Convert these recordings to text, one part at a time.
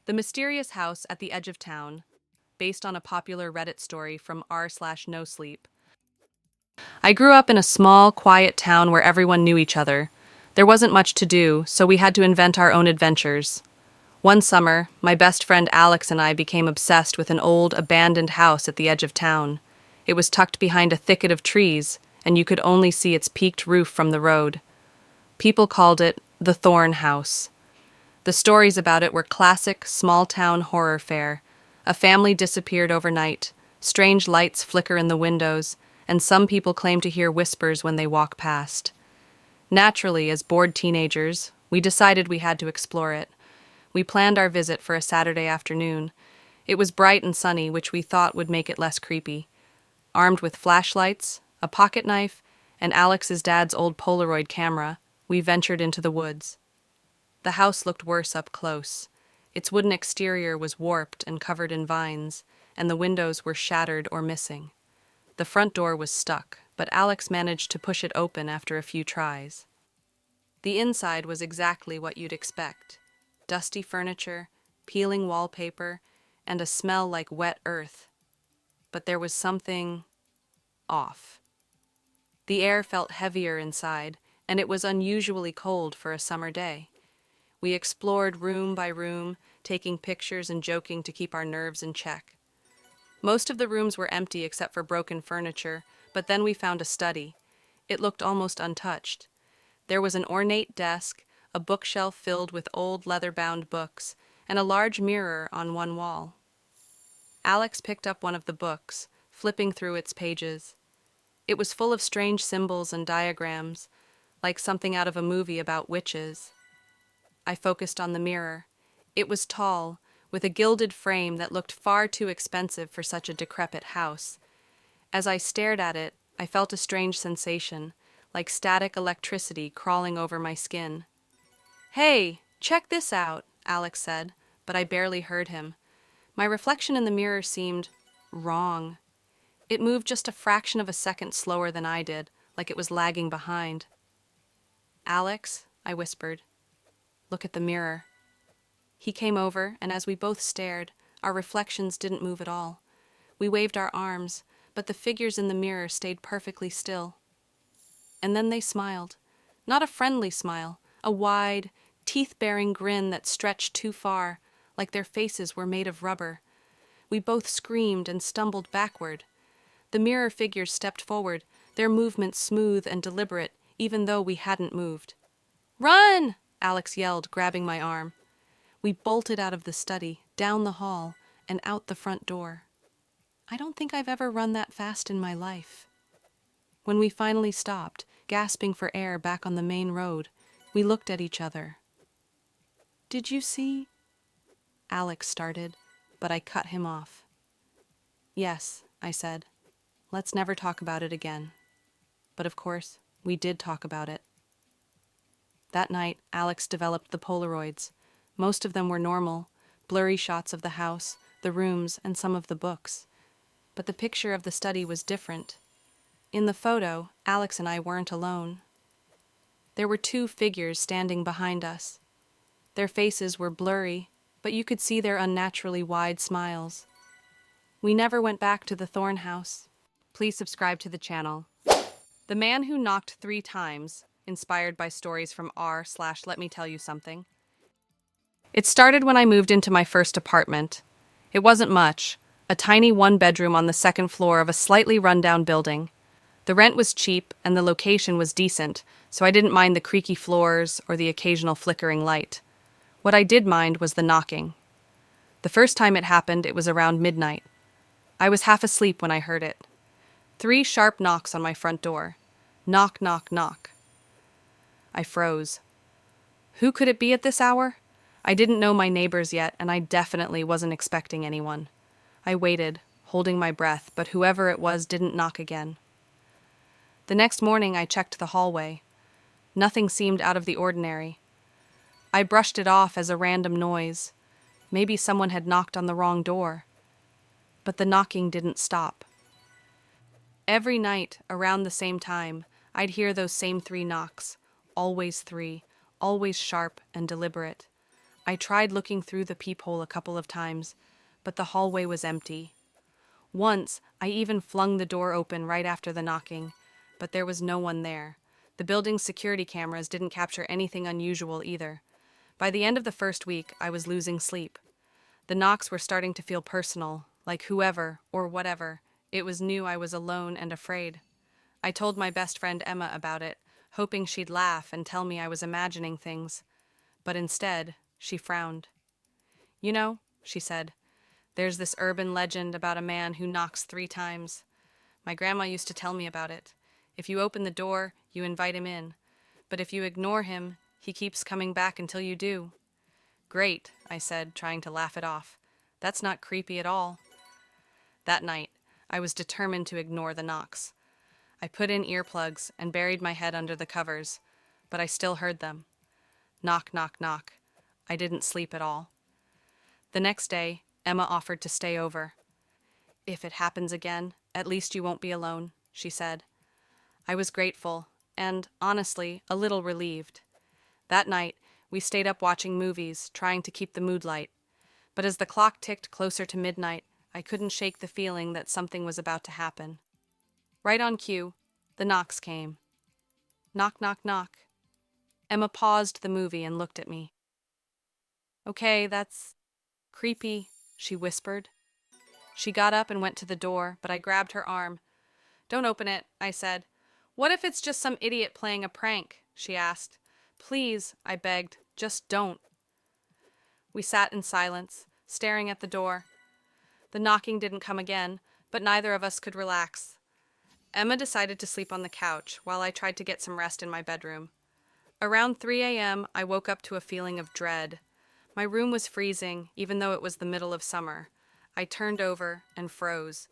The Mysterious House at the Edge of Town, based on a popular Reddit story from r/nosleep. I grew up in a small, quiet town where everyone knew each other. There wasn't much to do, so we had to invent our own adventures. One summer, my best friend Alex and I became obsessed with an old, abandoned house at the edge of town. It was tucked behind a thicket of trees, and you could only see its peaked roof from the road. People called it the Thorn House. The stories about it were classic small-town horror fare. A family disappeared overnight, strange lights flicker in the windows, and some people claim to hear whispers when they walk past. Naturally, as bored teenagers, we decided we had to explore it. We planned our visit for a Saturday afternoon. It was bright and sunny, which we thought would make it less creepy. Armed with flashlights, a pocket knife, and Alex's dad's old Polaroid camera, we ventured into the woods. The house looked worse up close. Its wooden exterior was warped and covered in vines, and the windows were shattered or missing. The front door was stuck, but Alex managed to push it open after a few tries. The inside was exactly what you'd expect. Dusty furniture, peeling wallpaper, and a smell like wet earth. But there was something off. The air felt heavier inside, and it was unusually cold for a summer day. We explored room by room, taking pictures and joking to keep our nerves in check. Most of the rooms were empty except for broken furniture, but then we found a study. It looked almost untouched. There was an ornate desk, a bookshelf filled with old leather-bound books, and a large mirror on one wall. Alex picked up one of the books, flipping through its pages. It was full of strange symbols and diagrams, like something out of a movie about witches. I focused on the mirror. It was tall, with a gilded frame that looked far too expensive for such a decrepit house. As I stared at it, I felt a strange sensation, like static electricity crawling over my skin. "Hey, check this out," Alex said, but I barely heard him. My reflection in the mirror seemed wrong. It moved just a fraction of a second slower than I did, like it was lagging behind. "Alex," I whispered, "look at the mirror." He came over, and as we both stared, our reflections didn't move at all. We waved our arms, but the figures in the mirror stayed perfectly still. And then they smiled. Not a friendly smile, a wide, teeth-baring grin that stretched too far, like their faces were made of rubber. We both screamed and stumbled backward. The mirror figures stepped forward, their movements smooth and deliberate, even though we hadn't moved. "Run!" Alex yelled, grabbing my arm. We bolted out of the study, down the hall, and out the front door. I don't think I've ever run that fast in my life. When we finally stopped, gasping for air back on the main road, we looked at each other. "Did you see?" Alex started, but I cut him off. "Yes," I said. "Let's never talk about it again." But of course, we did talk about it. That night, Alex developed the Polaroids. Most of them were normal, blurry shots of the house, the rooms, and some of the books. But the picture of the study was different. In the photo, Alex and I weren't alone. There were two figures standing behind us. Their faces were blurry, but you could see their unnaturally wide smiles. We never went back to the Thorn House. Please subscribe to the channel. The Man Who Knocked 3 Times, inspired by stories from r/Let Me Tell You Something. It started when I moved into my first apartment. It wasn't much, a tiny one-bedroom on the second floor of a slightly run-down building. The rent was cheap and the location was decent, so I didn't mind the creaky floors or the occasional flickering light. What I did mind was the knocking. The first time it happened, it was around midnight. I was half asleep when I heard it. 3 sharp knocks on my front door. Knock, knock, knock. I froze. Who could it be at this hour? I didn't know my neighbors yet, and I definitely wasn't expecting anyone. I waited, holding my breath, but whoever it was didn't knock again. The next morning, I checked the hallway. Nothing seemed out of the ordinary. I brushed it off as a random noise. Maybe someone had knocked on the wrong door. But the knocking didn't stop. Every night, around the same time, I'd hear those same 3 knocks. Always 3, always sharp and deliberate. I tried looking through the peephole a couple of times, but the hallway was empty. Once, I even flung the door open right after the knocking, but there was no one there. The building's security cameras didn't capture anything unusual either. By the end of the first week, I was losing sleep. The knocks were starting to feel personal, like whoever, or whatever, it was knew I was alone and afraid. I told my best friend Emma about it, hoping she'd laugh and tell me I was imagining things. But instead, she frowned. You know, she said, there's this urban legend about a man who knocks 3 times. My grandma used to tell me about it. If you open the door, you invite him in. But if you ignore him, he keeps coming back until you do. Great, I said, trying to laugh it off. That's not creepy at all. That night, I was determined to ignore the knocks. I put in earplugs and buried my head under the covers, but I still heard them. Knock, knock, knock. I didn't sleep at all. The next day, Emma offered to stay over. If it happens again, at least you won't be alone, she said. I was grateful, and, honestly, a little relieved. That night, we stayed up watching movies, trying to keep the mood light. But as the clock ticked closer to midnight, I couldn't shake the feeling that something was about to happen. Right on cue, the knocks came. Knock, knock, knock. Emma paused the movie and looked at me. Okay, that's creepy, she whispered. She got up and went to the door, but I grabbed her arm. Don't open it, I said. What if it's just some idiot playing a prank? She asked. Please, I begged, just don't. We sat in silence, staring at the door. The knocking didn't come again, but neither of us could relax. Emma decided to sleep on the couch while I tried to get some rest in my bedroom. Around 3 a.m., I woke up to a feeling of dread. My room was freezing, even though it was the middle of summer. I turned over and froze.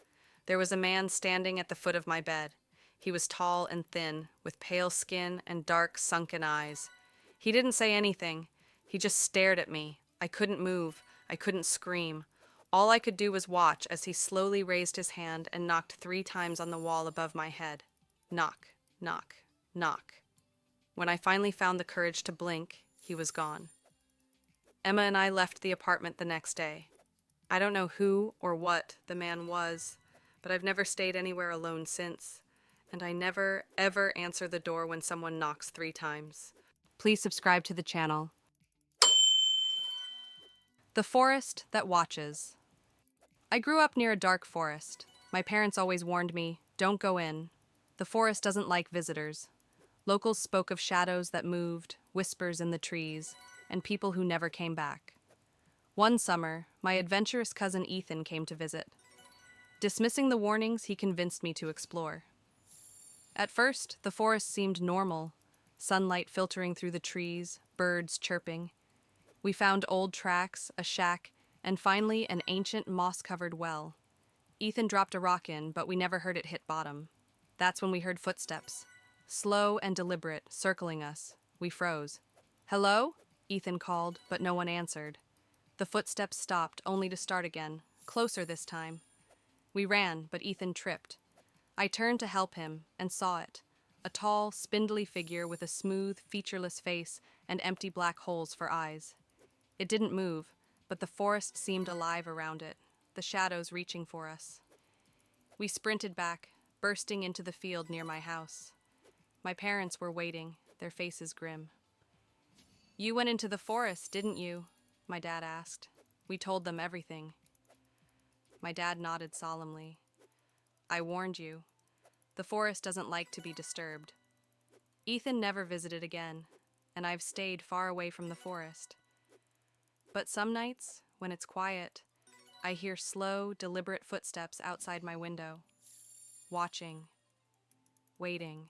There was a man standing at the foot of my bed. He was tall and thin, with pale skin and dark, sunken eyes. He didn't say anything. He just stared at me. I couldn't move. I couldn't scream. All I could do was watch as he slowly raised his hand and knocked 3 times on the wall above my head. Knock, knock, knock. When I finally found the courage to blink, he was gone. Emma and I left the apartment the next day. I don't know who or what the man was, but I've never stayed anywhere alone since, and I never, ever answer the door when someone knocks 3 times. Please subscribe to the channel. The Forest That Watches. I grew up near a dark forest. My parents always warned me, don't go in. The forest doesn't like visitors. Locals spoke of shadows that moved, whispers in the trees, and people who never came back. One summer, my adventurous cousin Ethan came to visit. Dismissing the warnings, he convinced me to explore. At first, the forest seemed normal, sunlight filtering through the trees, birds chirping. We found old tracks, a shack, and finally an ancient moss-covered well. Ethan dropped a rock in, but we never heard it hit bottom. That's when we heard footsteps. Slow and deliberate, circling us. We froze. Hello? Ethan called, but no one answered. The footsteps stopped, only to start again, closer this time. We ran, but Ethan tripped. I turned to help him, and saw it. A tall, spindly figure with a smooth, featureless face and empty black holes for eyes. It didn't move, but the forest seemed alive around it, the shadows reaching for us. We sprinted back, bursting into the field near my house. My parents were waiting, their faces grim. You went into the forest, didn't you? My dad asked. We told them everything. My dad nodded solemnly. I warned you. The forest doesn't like to be disturbed. Ethan never visited again, and I've stayed far away from the forest. But some nights, when it's quiet, I hear slow, deliberate footsteps outside my window. Watching. Waiting.